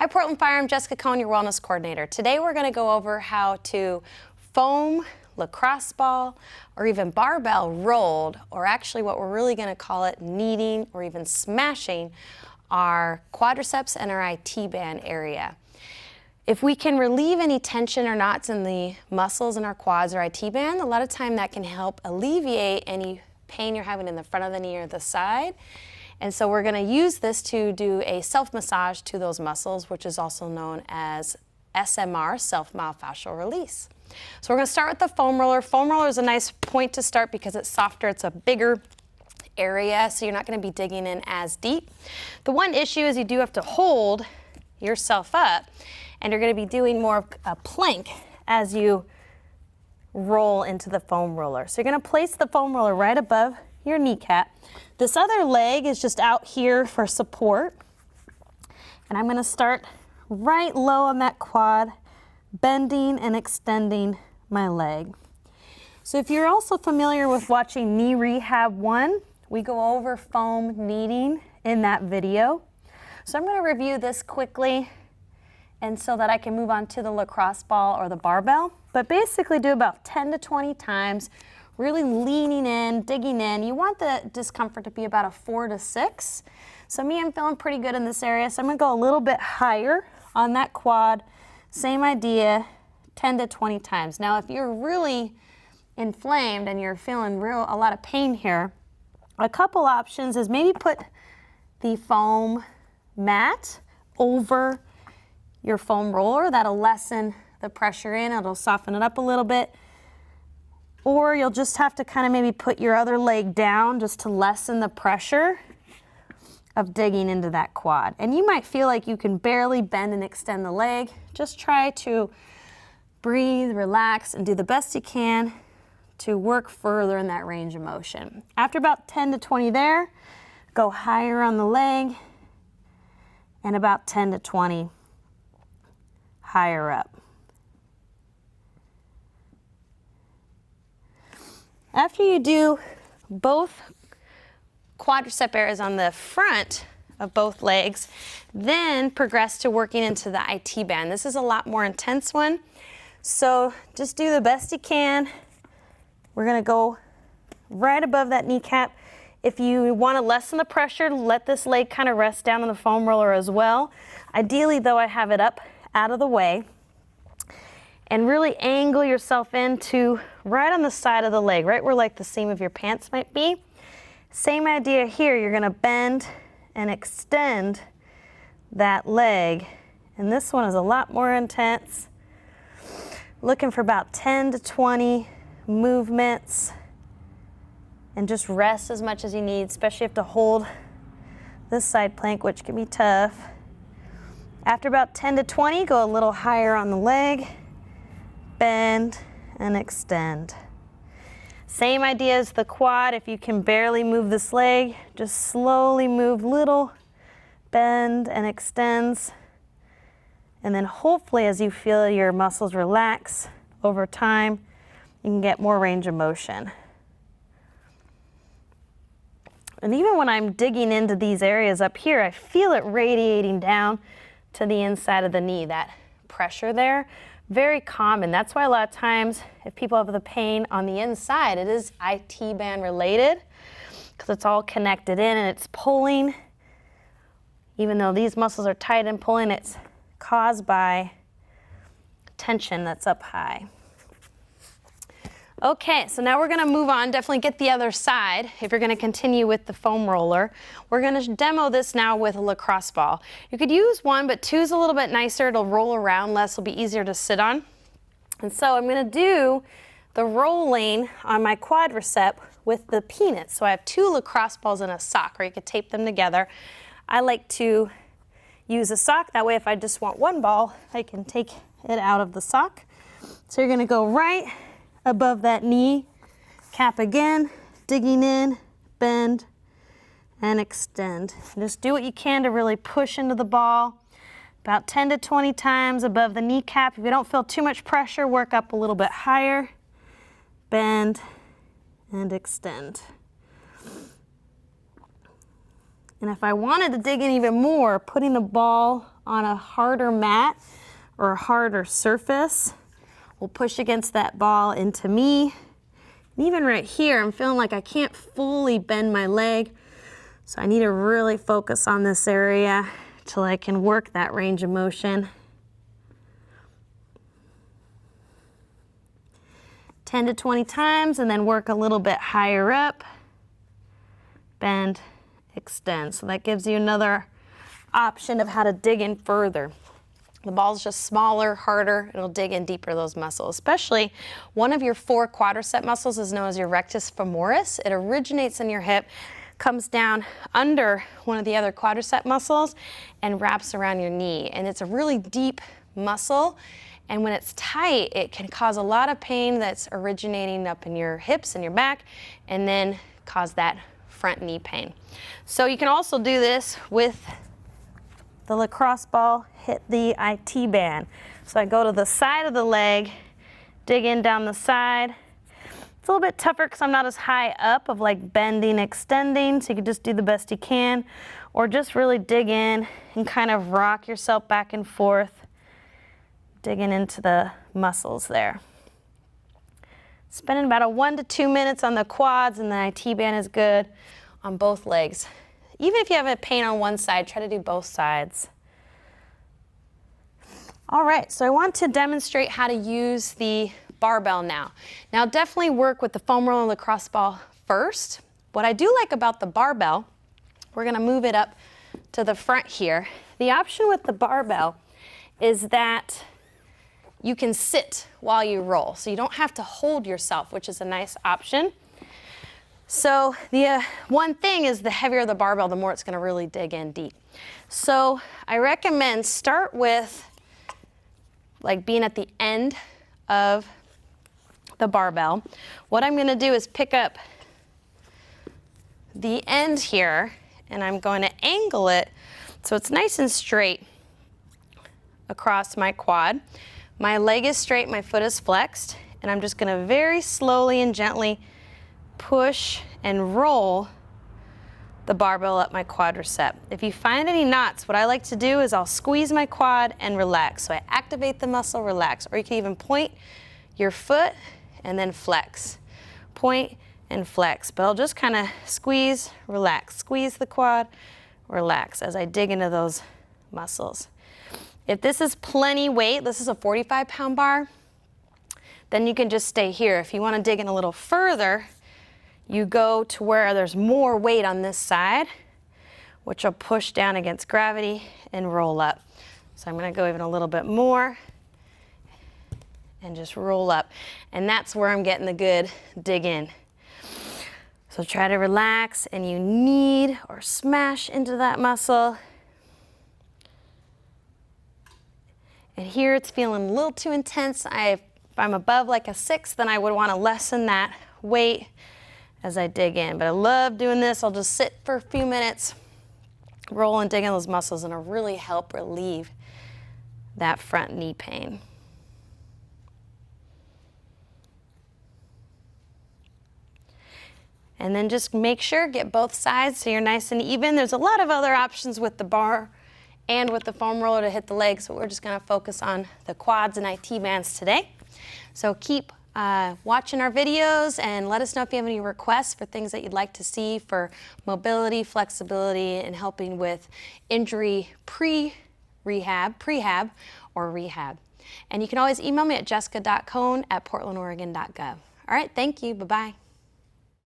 Hi Portland Fire, I'm Jessica Cohn, your wellness coordinator. Today we're going to go over how to foam, lacrosse ball, or even barbell rolled, or actually what we're really going to call it kneading or even smashing our quadriceps and our IT band area. If we can relieve any tension or knots in the muscles in our quads or IT band, a lot of time that can help alleviate any pain you're having in the front of the knee or the side. And so we're going to use this to do a self-massage to those muscles, which is also known as SMR, self-myofascial release. So we're going to start with the foam roller. Foam roller is a nice point to start because it's softer, it's a bigger area, so you're not going to be digging in as deep. The one issue is you do have to hold yourself up, and you're going to be doing more of a plank as you roll into the foam roller. So you're going to place the foam roller right above your kneecap. This other leg is just out here for support. And I'm going to start right low on that quad, bending and extending my leg. So if you're also familiar with watching Knee Rehab 1, we go over foam kneading in that video. So I'm going to review this quickly and so that I can move on to the lacrosse ball or the barbell. But basically do about 10 to 20 times, really leaning in, digging in. You want the discomfort to be about a 4 to 6. So me, I'm feeling pretty good in this area. So I'm gonna go a little bit higher on that quad. Same idea, 10 to 20 times. Now, if you're really inflamed and you're feeling a lot of pain here, a couple options is maybe put the foam mat over your foam roller. That'll lessen the pressure in, it'll soften it up a little bit. Or you'll just have to kind of maybe put your other leg down just to lessen the pressure of digging into that quad. And you might feel like you can barely bend and extend the leg. Just try to breathe, relax, and do the best you can to work further in that range of motion. After about 10 to 20 there, go higher on the leg, and about 10 to 20 higher up. After you do both quadricep areas on the front of both legs, then progress to working into the IT band. This is a lot more intense one, so just do the best you can. We're going to go right above that kneecap. If you want to lessen the pressure, let this leg kind of rest down on the foam roller as well. Ideally, though, I have it up out of the way. And really angle yourself into right on the side of the leg, right where like the seam of your pants might be. Same idea here, you're gonna bend and extend that leg. And this one is a lot more intense. Looking for about 10 to 20 movements. And just rest as much as you need, especially if you have to hold this side plank, which can be tough. After about 10 to 20, go a little higher on the leg. Bend and extend. Same idea as the quad. If you can barely move this leg, just slowly move little, bend and extends. And then hopefully as you feel your muscles relax over time, you can get more range of motion. And even when I'm digging into these areas up here, I feel it radiating down to the inside of the knee, that pressure there. Very common. That's why a lot of times if people have the pain on the inside, it is IT band related because it's all connected in and it's pulling. Even though these muscles are tight and pulling, it's caused by tension that's up high. Okay, so now we're going to move on. Definitely get the other side if you're going to continue with the foam roller. We're going to demo this now with a lacrosse ball. You could use one, but two is a little bit nicer. It'll roll around less. It'll be easier to sit on. And so I'm going to do the rolling on my quadricep with the peanuts. So I have two lacrosse balls and a sock, or you could tape them together. I like to use a sock. That way if I just want one ball, I can take it out of the sock. So you're going to go right above that knee cap again, digging in, bend, and extend. Just do what you can to really push into the ball. About 10 to 20 times above the kneecap. If you don't feel too much pressure, work up a little bit higher, bend, and extend. And if I wanted to dig in even more, putting the ball on a harder mat or a harder surface will push against that ball into me. And even right here, I'm feeling like I can't fully bend my leg. So I need to really focus on this area till I can work that range of motion. 10 to 20 times, and then work a little bit higher up. Bend, extend. So that gives you another option of how to dig in further. The ball's just smaller, harder, it'll dig in deeper those muscles. Especially one of your 4 quadricep muscles is known as your rectus femoris. It originates in your hip, comes down under one of the other quadricep muscles and wraps around your knee. And it's a really deep muscle. And when it's tight, it can cause a lot of pain that's originating up in your hips and your back, and then cause that front knee pain. So you can also do this with the lacrosse ball, hit the IT band. So I go to the side of the leg, dig in down the side. It's a little bit tougher because I'm not as high up of like bending, extending, so you can just do the best you can, or just really dig in and kind of rock yourself back and forth, digging into the muscles there. Spending about 1 to 2 minutes on the quads, and the IT band is good on both legs. Even if you have a pain on one side, try to do both sides. All right, so I want to demonstrate how to use the barbell now. Now definitely work with the foam roller and lacrosse ball first. What I do like about the barbell, we're gonna move it up to the front here. The option with the barbell is that you can sit while you roll, so you don't have to hold yourself, which is a nice option. So the one thing is the heavier the barbell, the more it's gonna really dig in deep. So I recommend start with like being at the end of the barbell. What I'm gonna do is pick up the end here, and I'm going to angle it so it's nice and straight across my quad. My leg is straight, my foot is flexed, and I'm just gonna very slowly and gently push and roll the barbell up my quadricep. If you find any knots, what I like to do is I'll squeeze my quad and relax. So I activate the muscle, relax. Or you can even point your foot and then flex. Point and flex. But I'll just kind of squeeze, relax. Squeeze the quad, relax as I dig into those muscles. If this is plenty weight, this is a 45-pound bar, then you can just stay here. If you want to dig in a little further, you go to where there's more weight on this side, which will push down against gravity and roll up. So I'm going to go even a little bit more and just roll up. And that's where I'm getting the good dig in. So try to relax, and you knead or smash into that muscle. And here it's feeling a little too intense. If I'm above like a 6, then I would want to lessen that weight as I dig in. But I love doing this. I'll just sit for a few minutes, roll and dig in those muscles, and it'll really help relieve that front knee pain. And then just make sure, get both sides so you're nice and even. There's a lot of other options with the bar and with the foam roller to hit the legs, but we're just gonna focus on the quads and IT bands today. So keep watching our videos and let us know if you have any requests for things that you'd like to see for mobility, flexibility, and helping with injury pre-rehab, prehab, or rehab. And you can always email me at jessica.cohn@portlandoregon.gov. All right, thank you, bye-bye.